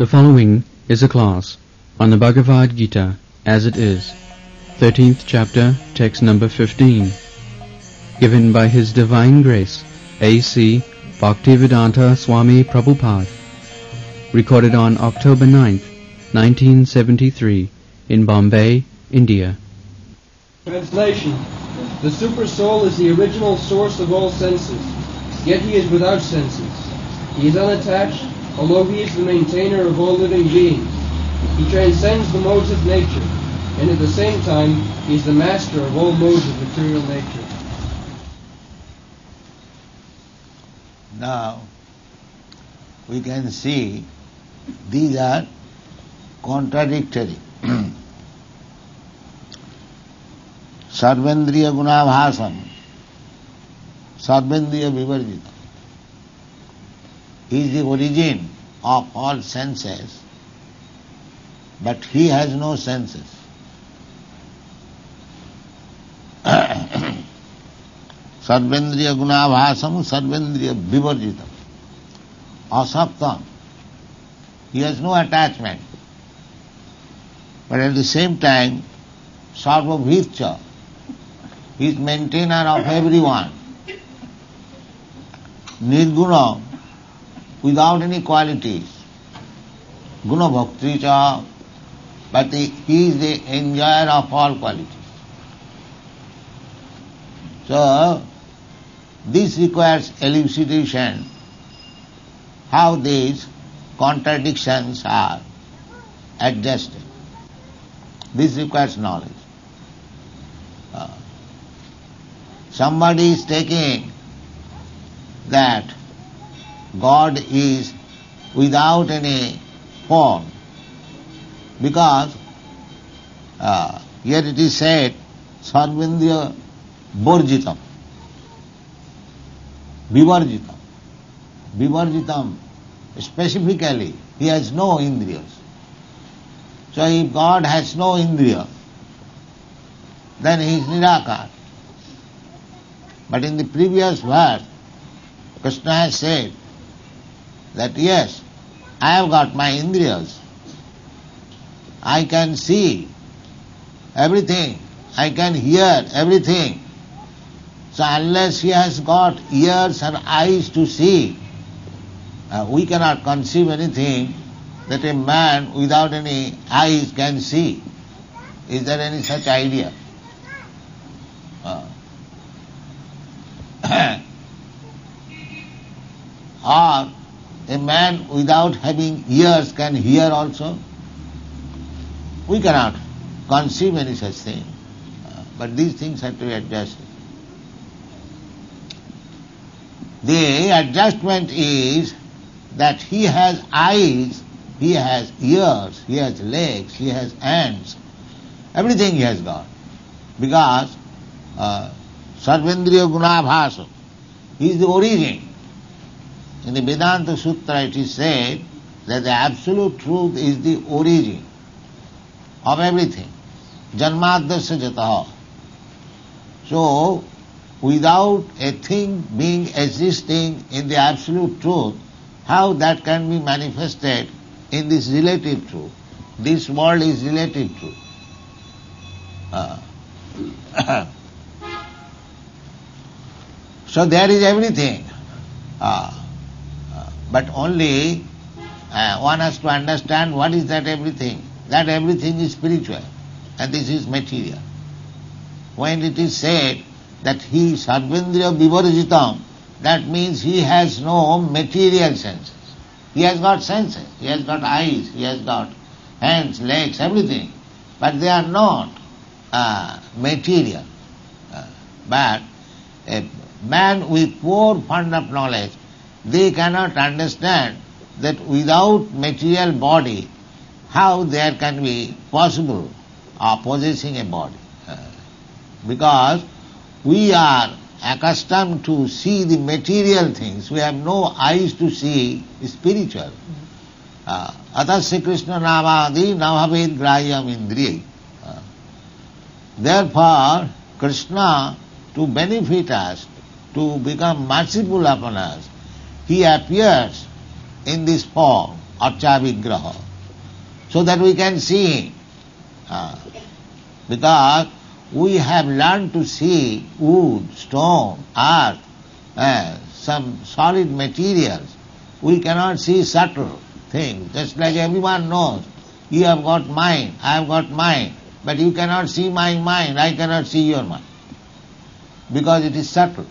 The following is a class on the Bhagavad Gita as it is, 13th chapter, text number 15, given by His Divine Grace, A.C. Bhaktivedanta Swami Prabhupada, recorded on October 9th, 1973, in Bombay, India. Translation. The Supersoul is the original source of all senses, yet he is without senses. He is unattached, although he is the maintainer of all living beings. He transcends the modes of nature, and at the same time he is the master of all modes of material nature. Now, we can see these are contradictory. Sarvendriya gunabhasam, Sarvendriya vivarjita. He is the origin of all senses, but he has no senses. Sarvendriya gunabhasam, Sarvendriya vivarjitam. Asaktam. He has no attachment. But at the same time, sarvabhitcha. He is maintainer of everyone. Nirguna, without any qualities. Guna bhakti cha, but he is the enjoyer of all qualities. So, this requires elucidation, how these contradictions are adjusted. This requires knowledge. Somebody is taking that God is without any form, because here it is said, Sarvendriya Borjitam, Vivarjitam. Vivarjitam, specifically, he has no indriyas. So if God has no indriya, then he is Nirakar. But in the previous verse, Krishna has said that yes, I have got my indriyas. I can see everything. I can hear everything. So unless he has got ears and eyes to see, we cannot conceive anything that a man without any eyes can see. Is there any such idea? Or a man without having ears can hear also? We cannot conceive any such thing. But these things have to be adjusted. The adjustment is that he has eyes, he has ears, he has legs, he has hands, everything he has got. Because Sarvendriya gunabhasa, he is the origin. In the Vedanta Sutra it is said that the absolute truth is the origin of everything. Janmadasya jataha. So, without a thing being existing in the absolute truth, how that can be manifested in this relative truth? This world is relative truth. So there is everything. But only one has to understand what is that everything. That everything is spiritual and this is material. When it is said that he sarvendriya vivarjitam, that means he has no material senses. He has got senses, he has got eyes, he has got hands, legs, everything. But they are not material. But a man with poor fund of knowledge, they cannot understand that without material body, how there can be possible of possessing a body. Because we are accustomed to see the material things, we have no eyes to see spiritual. Atasya Krishna namadi navavid grayam indriya. Therefore, Krishna, to benefit us, to become merciful upon us, he appears in this form Archa Vigraha, so that we can see him. Because we have learned to see wood, stone, earth, some solid materials. We cannot see subtle things. Just like everyone knows, you have got mind, I have got mind, but you cannot see my mind, I cannot see your mind, because it is subtle.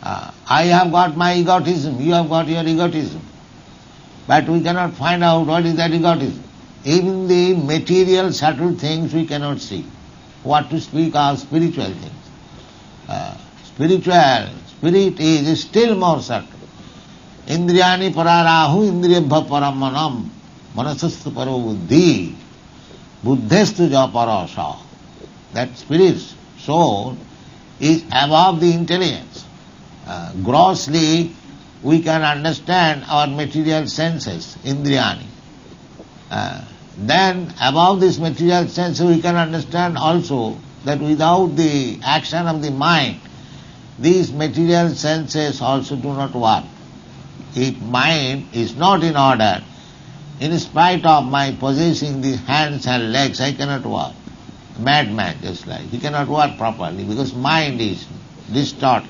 I have got my egotism, you have got your egotism, but we cannot find out what is that egotism. Even the material subtle things we cannot see. What to speak of spiritual things. Spirit is still more subtle. Indriyani pararahu indriyabha paramanam manasastu paro buddhi buddhestu ja parasa. That spirit's soul is above the intelligence. Grossly we can understand our material senses, indriyani. Then above this material sense we can understand also that without the action of the mind, these material senses also do not work. If mind is not in order, in spite of my possessing the hands and legs, I cannot work. Madman just like, he cannot work properly because mind is distorted.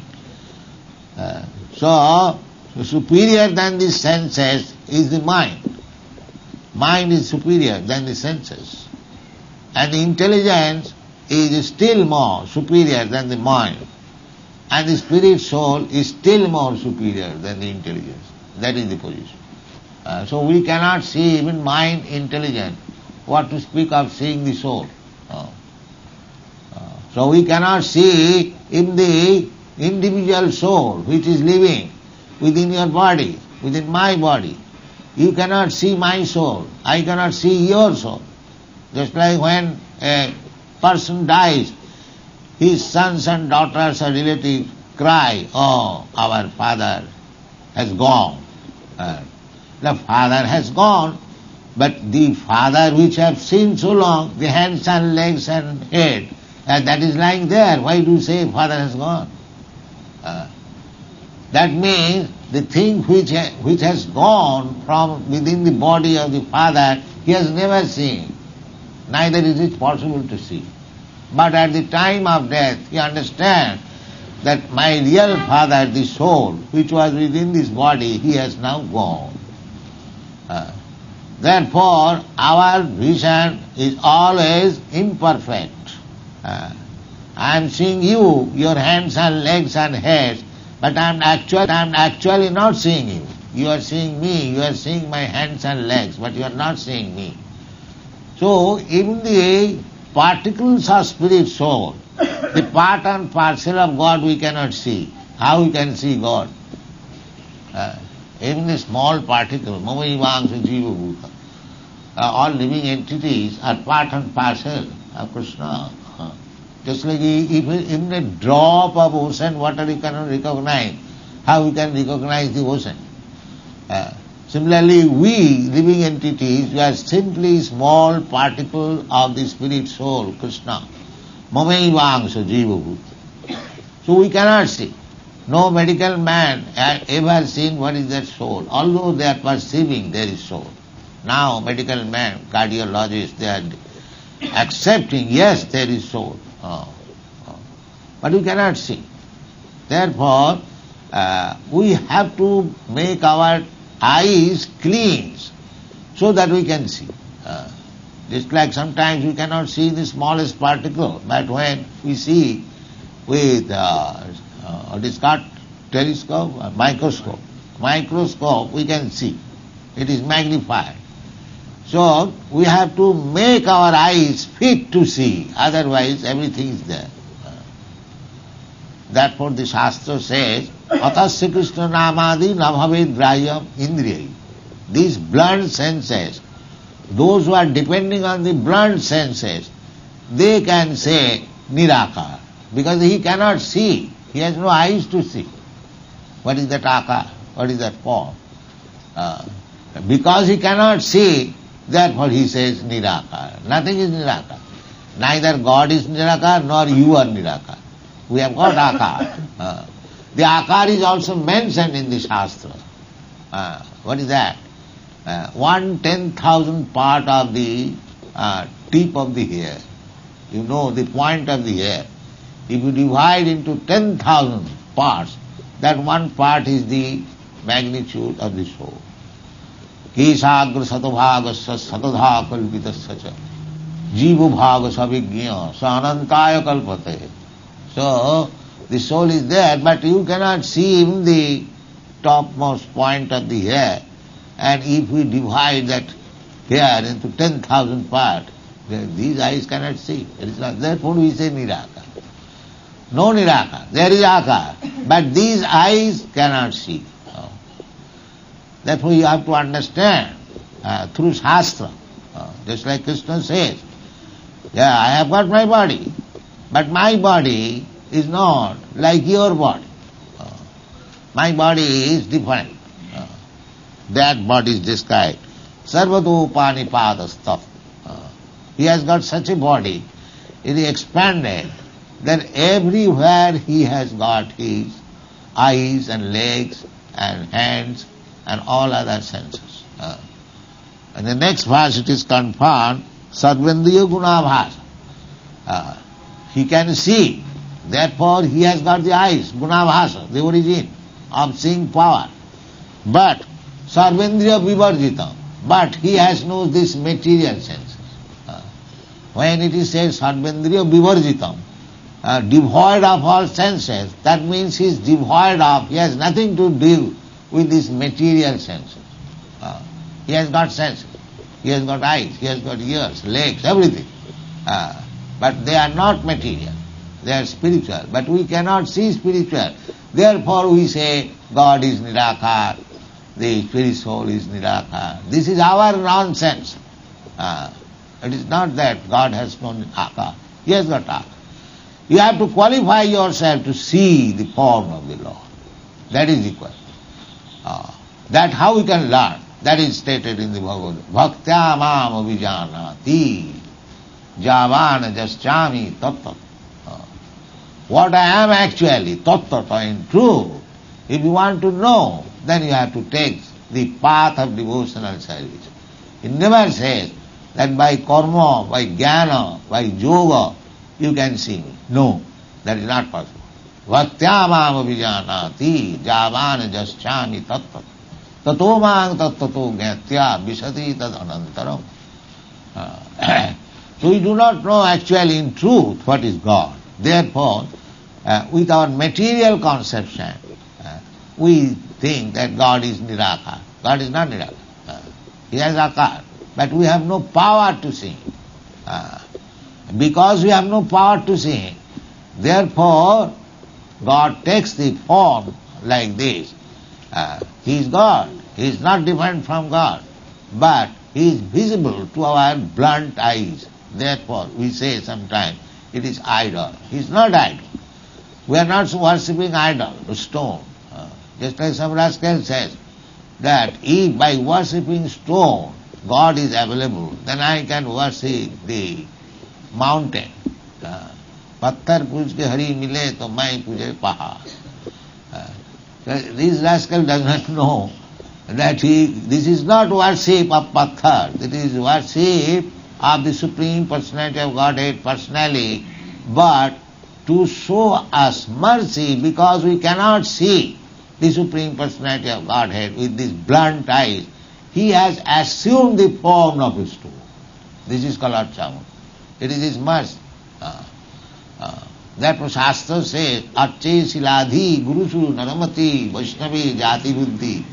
So superior than the senses is the mind. Mind is superior than the senses. And the intelligence is still more superior than the mind. And the spirit soul is still more superior than the intelligence. That is the position. So we cannot see even mind intelligent. What to speak of seeing the soul? So we cannot see in the individual soul which is living within your body, within my body. You cannot see my soul. I cannot see your soul. Just like when a person dies, his sons and daughters or relatives cry, "Oh, our father has gone." The father has gone, but the father which I have seen so long, the hands and legs and head, that is lying there. Why do you say father has gone? That means the thing which has gone from within the body of the father, he has never seen. Neither is it possible to see. But at the time of death, he understands that my real father, the soul, which was within this body, he has now gone. Therefore, our vision is always imperfect. I am seeing you, your hands and legs and head, but I am actually not seeing you. You are seeing me, you are seeing my hands and legs, but you are not seeing me. So, even the particles of spirit soul, the part and parcel of God we cannot see. How we can see God? Even the small particle, Mamaivangsa Jiva Bhuta, all living entities are part and parcel of Krishna. Just like even a drop of ocean water you cannot recognize, how we can recognize the ocean? Similarly, we living entities, we are simply small particle of the spirit soul, Krishna. Mamaivangsa Jiva Bhuta. So we cannot see. No medical man has ever seen what is that soul, although they are perceiving there is soul. Now medical man, cardiologists, they are accepting, yes, there is soul. But we cannot see. Therefore, we have to make our eyes clean so that we can see. Just like sometimes we cannot see the smallest particle, but when we see with what is called telescope, microscope, we can see. It is magnified. So we have to make our eyes fit to see, otherwise everything is there. Therefore the Shastra says, Atasya Krishna Namadi Nabhaved Grayam Indriyai. These blunt senses, those who are depending on the blunt senses, they can say Nirakar, because he cannot see. He has no eyes to see. What is that akar? What is that form? Because he cannot see, therefore he says Nirakar. Nothing is Nirakar. Neither God is Nirakar nor you are Nirakar. We have got akar. The akar is also mentioned in the Shastra. What is that? 1/10,000th part of the tip of the hair. You know the point of the hair. If you divide into 10,000 parts, that one part is the magnitude of the soul. Kesagra satabhagasya satadha kalpitasya cha jiva bhaga savignya sanantaya kalpate. So, the soul is there, but you cannot see even the topmost point of the hair. And if we divide that hair into 10,000 parts, these eyes cannot see. It is not. Therefore we say Nirakara. No Nirakara. There is Akara. But these eyes cannot see. Therefore you have to understand through Shastra. Just like Krishna says, yeah, I have got my body, but my body is not like your body. My body is different. That body is described. Sarvadopanipada stuff. He has got such a body, it is expanded, that everywhere he has got his eyes and legs and hands and all other senses. And the next verse it is confirmed, Sarvendriya Gunabhasa. He can see, therefore he has got the eyes, Gunabhasa, the origin of seeing power. But Sarvendriya Vivarjita, but he has no this material senses. When it is said Sarvendriya Vivarjitam, devoid of all senses, that means he is devoid of, he has nothing to do with these material senses. He has got senses, he has got eyes, he has got ears, legs, everything. But they are not material, they are spiritual. But we cannot see spiritual. Therefore we say God is Nirakar, the spirit soul is Nirakar. This is our nonsense. It is not that God has no Akar. He has got Akar. You have to qualify yourself to see the form of the Lord. That is the question. That how we can learn. That is stated in the Bhagavad Gita. Bhaktya mam avijanati javana jaschami tattat. What I am actually, tattata, in truth, if you want to know, then you have to take the path of devotional service. It never says that by karma, by jnana, by yoga, you can see me. No, that is not possible. Bhaktya mam avijanati javana jaschami tattat. Tato mang tattato gyatya visati tad anantaram. So we do not know actually in truth what is God. Therefore, with our material conception, we think that God is Nirakar. God is not Nirakar. He has Akar. But we have no power to see Him. Because we have no power to see Him, therefore God takes the form like this. He is God. He is not different from God. But He is visible to our blunt eyes. Therefore we say sometimes it is idol. He is not idol. We are not worshipping idol, stone. Just like some rascal says that if by worshipping stone God is available, then I can worship the mountain. Patthar puj ke hari mile to mai puje pahad. This rascal does not know that this is not worship of patthar, it is worship of the Supreme Personality of Godhead personally, but to show us mercy because we cannot see the Supreme Personality of Godhead with these blunt eyes. He has assumed the form of a stone. This is called Archamun. It is His mercy. Therefore Shastra says, Arche Siladhi Gurusu Naramati Vaishnavi Jati Buddhi.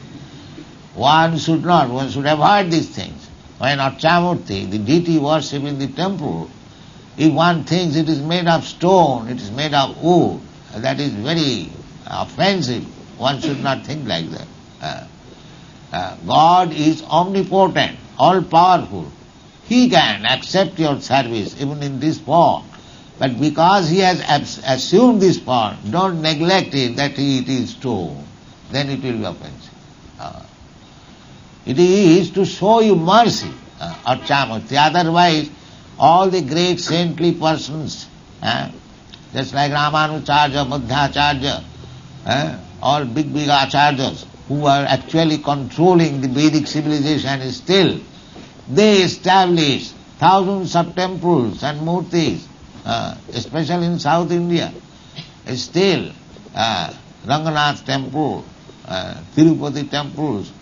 One should avoid these things. When Archamurti, the deity worshipped in the temple, if one thinks it is made of stone, it is made of wood, that is very offensive. One should not think like that. God is omnipotent, all-powerful. He can accept your service even in this form. But because He has assumed this form, don't neglect it that it is stone. Then it will be offensive. It is to show you mercy, Archamurti. Otherwise, all the great saintly persons, just like Ramanujarya, Madhyacharya, all big acharyas, who are actually controlling the Vedic civilization still, they establish thousands of temples and murtis, especially in South India. Still, Ranganath temple, Tirupati temples,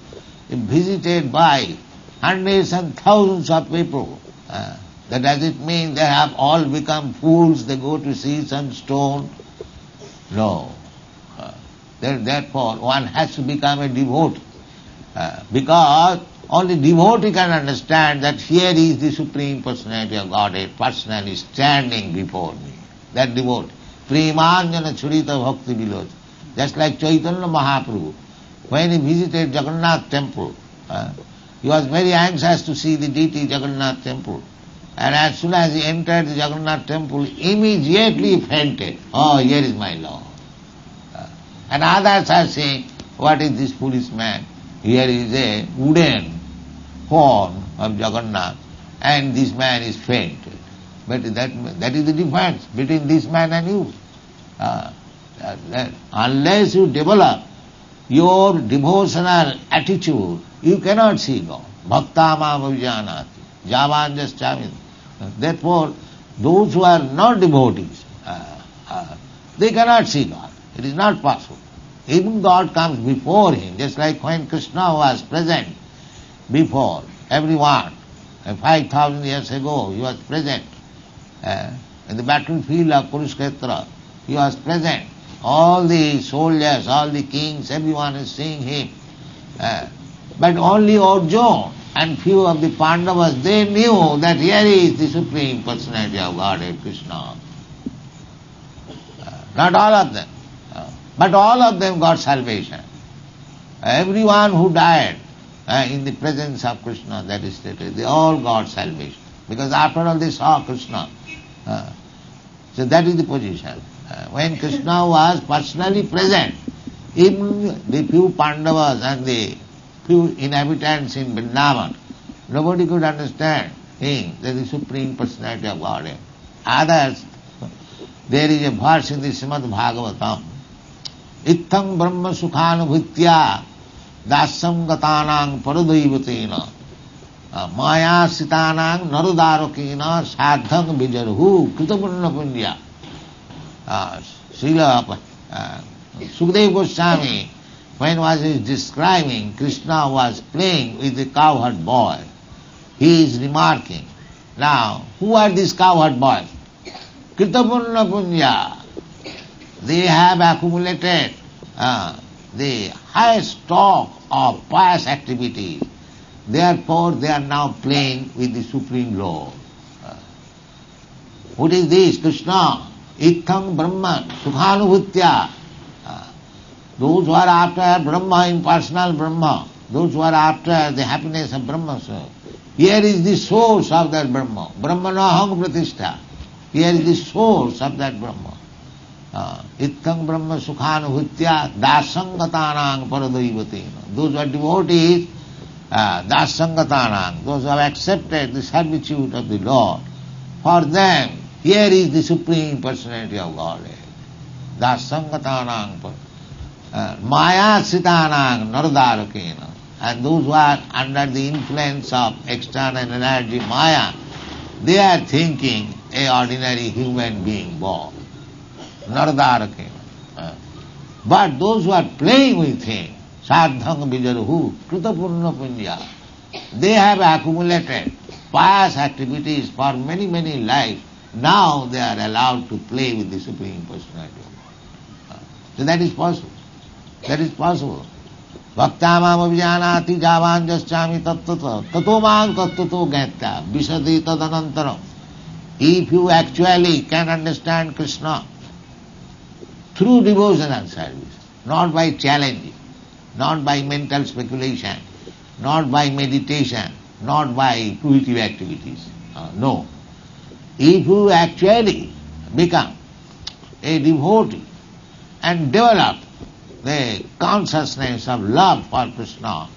visited by hundreds and thousands of people. That does it mean they have all become fools, they go to see some stone? No. Therefore, one has to become a devotee. Because only devotee can understand that here is the Supreme Personality of Godhead personally standing before me. That devotee. Premanjana Churita Bhakti Viloj. Just like Chaitanya Mahaprabhu, when he visited Jagannath temple, he was very anxious to see the deity Jagannath temple. And as soon as he entered the Jagannath temple, immediately he fainted. Oh, here is my Lord. And others are saying, what is this foolish man? Here is a wooden horn of Jagannath, and this man is fainted. But that is the difference between this man and you. Unless you develop your devotional attitude, you cannot see God. Bhaktamam avijanati, javanjaschami. Therefore, those who are not devotees, they cannot see God. It is not possible. Even God comes before him, just like when Krishna was present before everyone. 5,000 years ago, he was present. In the battlefield of Kurukshetra, he was present. All the soldiers, all the kings, everyone is seeing him. But only Arjuna and few of the Pandavas, they knew that here is the Supreme Personality of Godhead, Krishna. Not all of them. But all of them got salvation. Everyone who died in the presence of Krishna, that is stated, they all got salvation. Because after all they saw Krishna. So that is the position. When Krishna was personally present, even the few Pandavas and the few inhabitants in Vrindavan, nobody could understand him, that is the Supreme Personality of Godhead. Others, there is a verse in the Srimad Bhagavatam, Itham Brahma Sukhanubhitya Dasam Gatanang Paradaivatena Maya Sitanang Narudarakena Sadhang Vijarhu Kritapunna Punya. Srila Sukadeva Goswami, when was he describing Krishna was playing with the cowherd boy, he is remarking, now, who are these cowherd boys? Kritapunna Punya. They have accumulated the highest stock of pious activities. Therefore, they are now playing with the Supreme Lord. What is this? Krishna. Itham Brahman. Sukhanubhutya. Those who are after Brahma, impersonal Brahma, those who are after the happiness of Brahma, here is the source of that Brahma. Brahmanaham pratishtha. Here is the source of that Brahma. Itham Brahma Sukhanubhutya Dasangatanang Paradaivatena. Those who are devotees, Dasangatanang, those who have accepted the servitude of the Lord, for them, here is the Supreme Personality of Godhead. Dasangatanang Maya Sitanang Naradarakena. And those who are under the influence of external energy, Maya, they are thinking a ordinary human being born. Naradarakena. But those who are playing with him, Sadhang Vijarhu, Kritapurna Punya, they have accumulated pious activities for many, many lives. Now they are allowed to play with the Supreme Personality. So that is possible. That is possible. Bhaktamam avijanati javanjaschami tattata tato mang tattato gatta visadi tadanantaram. If you actually can understand Krishna through devotional service, not by challenging, not by mental speculation, not by meditation, not by fruitive activities. No. If you actually become a devotee and develop the consciousness of love for Krishna,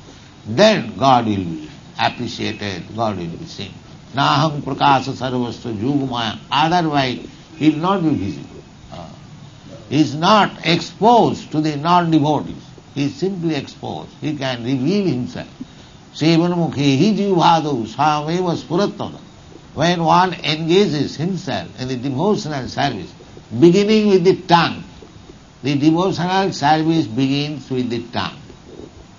then God will be appreciated, God will be seen. Naham prakasa sarvasya yugmaya. Otherwise, he will not be visible. He is not exposed to the non-devotees. He is simply exposed. He can reveal himself. Sevanmukhe hi jivado sameva spurattava. When one engages himself in the devotional service, beginning with the tongue, the devotional service begins with the tongue.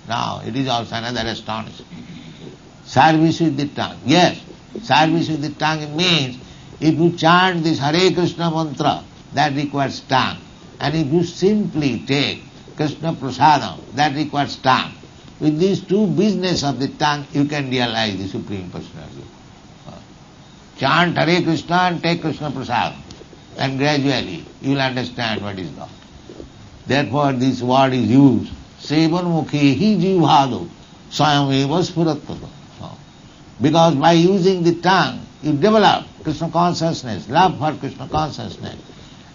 Now, it is also another astonishing. Service with the tongue. Yes, service with the tongue means if you chant this Hare Krishna mantra, that requires tongue. And if you simply take Krishna Prasadam, that requires tongue. With these two business of the tongue, you can realize the Supreme Personality. Chant Hare Krishna and take Krishna Prasadam, and gradually you will understand what is God. Therefore this word is used, Sevanmukhe hi jivado swayameva spurattava. Because by using the tongue, you develop Krishna consciousness, love for Krishna consciousness,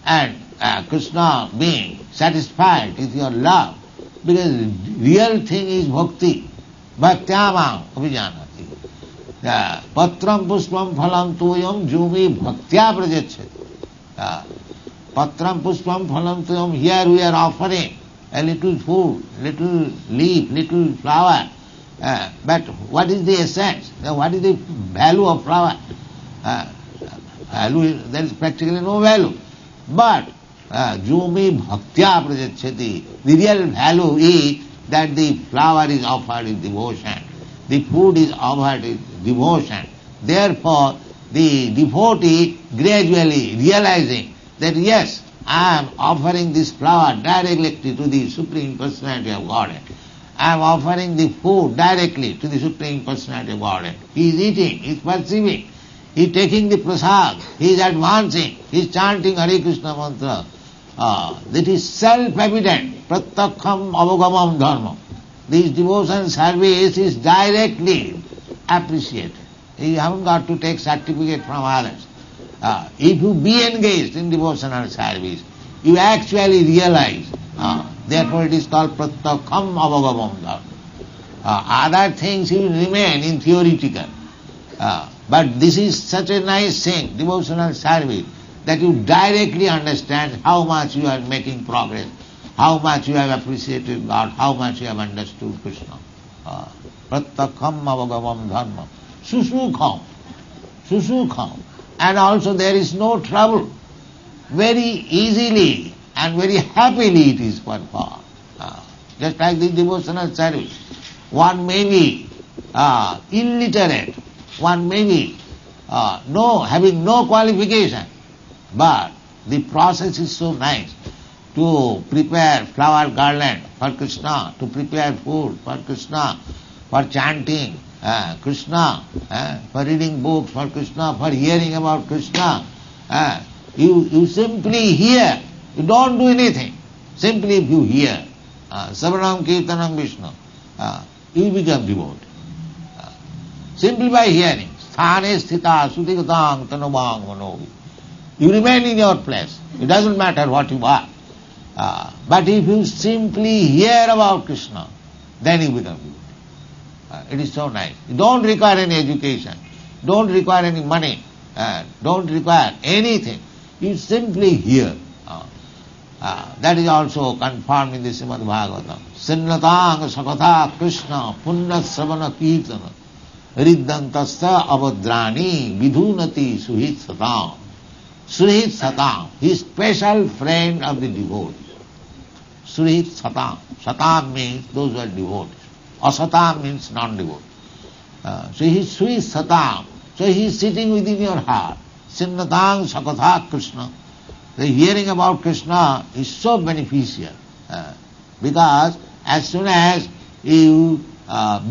and Krishna being satisfied with your love. Because real thing is bhakti. Bhaktyamam abhijanati. Patram puspam phalam tuyam jumi bhaktya prajachyati. Patram puspam phalam tuyam. Here we are offering a little food, little leaf, little flower. But what is the essence? What is the value of flower? There is practically no value. But jumi bhaktya prajachyati. The real value is that the flower is offered with devotion. The food is offered with devotion. Therefore, the devotee gradually realizing that yes, I am offering this flower directly to the Supreme Personality of Godhead. I am offering the food directly to the Supreme Personality of Godhead. He is eating, he is perceiving, he is taking the prasad, he is advancing, he is chanting Hare Krishna mantra. That is self-evident, pratyakham avagamam dharma. This devotion service is directly appreciated. You haven't got to take certificate from others. If you be engaged in devotional service, you actually realize. Therefore it is called pratyakham avagamam dharma. Other things will remain in theoretical. But this is such a nice thing, devotional service, that you directly understand how much you are making progress, how much you have appreciated God, how much you have understood Krishna. Pratyakham avagamam dharma. Susukham. Susukham. And also there is no trouble. Very easily and very happily it is performed. Just like the devotional service. One may be illiterate, one may be having no qualification, but the process is so nice to prepare flower garland for Krishna, to prepare food for Krishna, for chanting Krishna, for reading books for Krishna, for hearing about Krishna. You simply hear, you don't do anything. Simply if you hear, Savanam Kirtanam Vishnu, you become devotee. Simply by hearing, Sthane sthita sutigatang tanubang manovi. You remain in your place. It doesn't matter what you are. But if you simply hear about Krishna, then you become devotee. It is so nice. You don't require any education, don't require any money, don't require anything. You simply hear. That is also confirmed in the Srimad Bhagavatam. Sinnatang sakatha Krishna punnat savana kirtana riddantasta avadrani vidhunati suhit satam. Suhit satam, he is special friend of the devotees. Suhit satam. Satam means those who are devotees. Asatam means non-devotees. So he is Suhit satam. So he is sitting within your heart. Sinnatang sakatha Krishna. The hearing about Krishna is so beneficial because as soon as you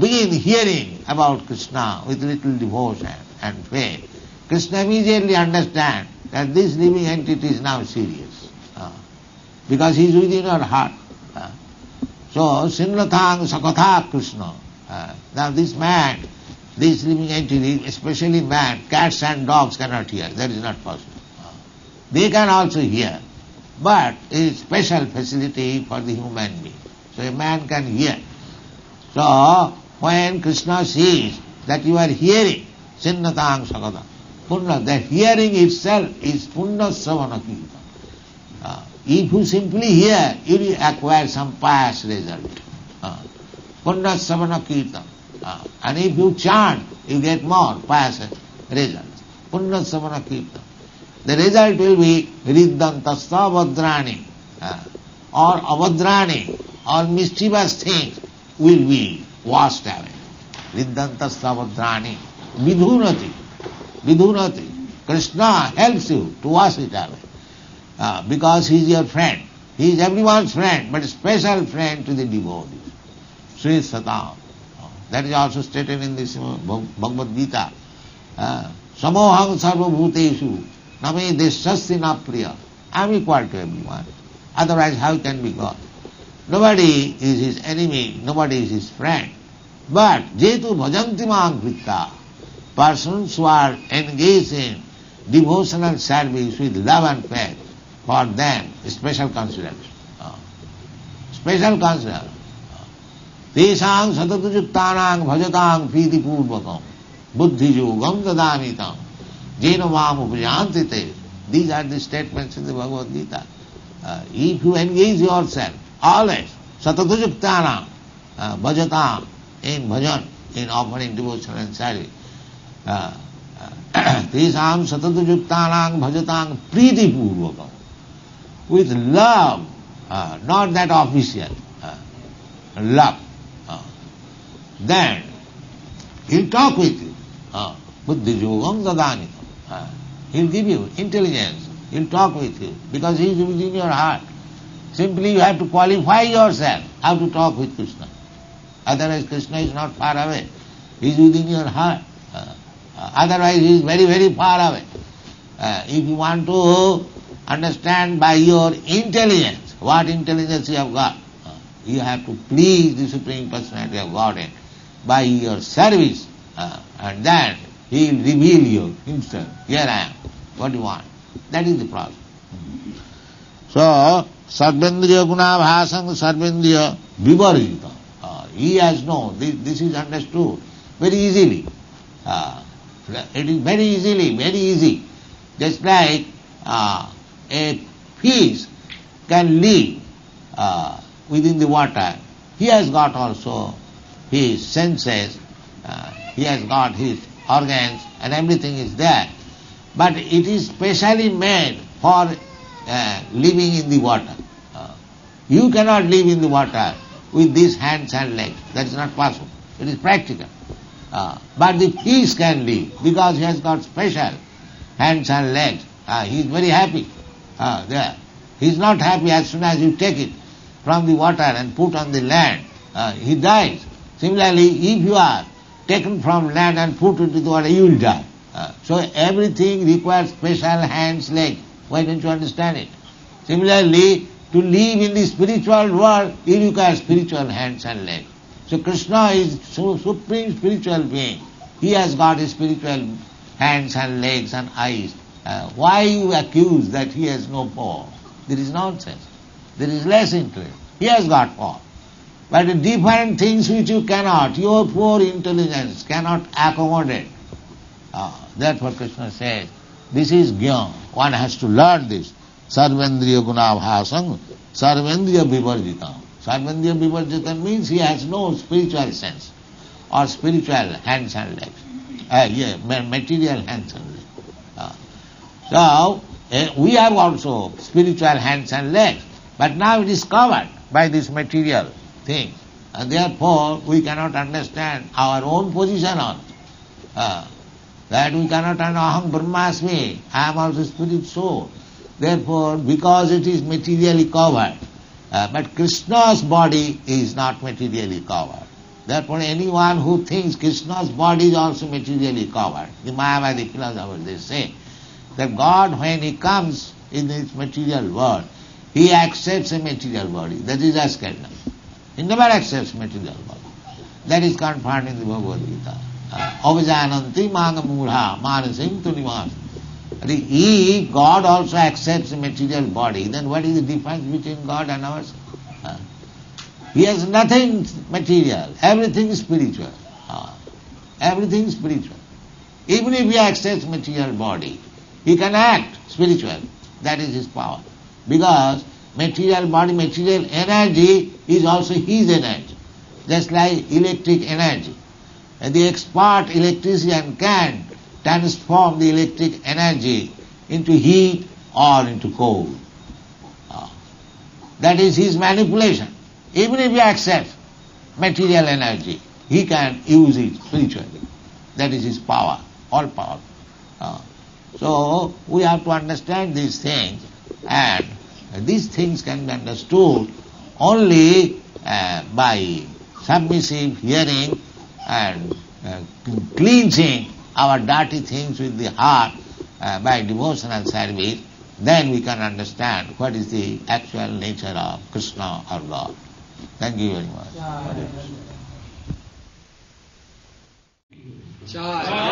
begin hearing about Krishna with little devotion and faith, Krishna immediately understands that this living entity is now serious because he is within your heart. So, Sinnatang Sakatha Krishna. Now this man, this living entity, especially man, cats and dogs cannot hear. That is not possible. They can also hear, but it is special facility for the human being. So a man can hear. So when Krishna sees that you are hearing, Sinnatang Sakata, Punna, the hearing itself is Punna Savana Kirtan. If you simply hear, you will acquire some pious result. Punya savana kirtan. And if you chant, you get more pious result. Punya savana kirtan. The result will be riddantasta vadrani, or avadrani, or mischievous things will be washed away. Riddantasta vadrani. Vidhunati. Vidhunati. Krishna helps you to wash it away. Because he is your friend. He is everyone's friend, but a special friend to the devotees. Sri Satam. That is also stated in this Bhagavad Gita. Samoham sarva bhuteshu name deshasti na priya. I am equal to everyone. Otherwise how can be God? Nobody is his enemy, nobody is his friend. But jetu bhajanti maam kritta, persons who are engaged in devotional service with love and faith, for them special consideration. Special consideration. Tesang satatujuktanang bhajatang piti purvakam buddhijogam dadamitam jena mam upajanti te. These are the statements in the Bhagavad Gita. If you engage yourself always satatujuktanang bhajatang in bhajan, in offering devotion and service, tesam satatujuktanang bhajatang priti purvakam, with love, not that official, love. Then he'll talk with you. Buddhi yogam dadanitam. He'll give you intelligence. He'll talk with you because he is within your heart. Simply you have to qualify yourself how to talk with Krishna. Otherwise Krishna is not far away. He is within your heart. Otherwise he is very, very far away. If you want to understand by your intelligence, what intelligence you have got, you have to please the Supreme Personality of Godhead by your service, and then he will reveal you himself. Here I am. What do you want? That is the process. So, sarvendriya gunabhasam sarvendriya vivarjita. He has known. This is understood very easily. It is very easy. Just like a fish can live within the water. He has got also his senses, he has got his organs, and everything is there. But it is specially made for living in the water. You cannot live in the water with these hands and legs. That is not possible. It is practical. But the fish can live because he has got special hands and legs. He is very happy there. He is not happy as soon as you take it from the water and put on the land. He dies. Similarly, if you are taken from land and put into the water, you will die. So everything requires special hands, legs. Why don't you understand it? Similarly, to live in the spiritual world, you require spiritual hands and legs. So Krishna is supreme spiritual being. He has got his spiritual hands and legs and eyes. Why you accuse that he has no power? There is nonsense. There is less interest. He has got power. But the different things which you cannot, your poor intelligence cannot accommodate. Therefore Krishna says, this is Gyan. One has to learn this. Sarvendriya gunabhasam, sarvendriya vivarjitam. Sarvendriya vivarjitam means he has no spiritual sense or spiritual hands and legs. Material hands and legs. So, we have also spiritual hands and legs, but now it is covered by this material thing. And therefore, we cannot understand our own position on it. That we cannot understand, aham brahmasmi, I am also spirit soul. Therefore, because it is materially covered, but Krishna's body is not materially covered. Therefore, anyone who thinks Krishna's body is also materially covered, the Mayavadi philosophers, they say, that God, when He comes in this material world, He accepts a material body. That is Askanda. He never accepts material body. That is confirmed in the Bhagavad Gita. Avajananti mangamudha manasim tunimas. If God also accepts a material body, then what is the difference between God and ours? He has nothing material. Everything is spiritual. Everything is spiritual. Even if He accepts material body, He can act spiritual. That is His power. Because material body, material energy is also his energy, just like electric energy. The expert electrician can transform the electric energy into heat or into cold. That is his manipulation. Even if he accepts material energy, he can use it spiritually. That is his power, all power. So we have to understand these things, and these things can be understood only by submissive hearing and cleansing our dirty things with the heart by devotional service. Then we can understand what is the actual nature of Krishna or God. Thank you very much. Jai.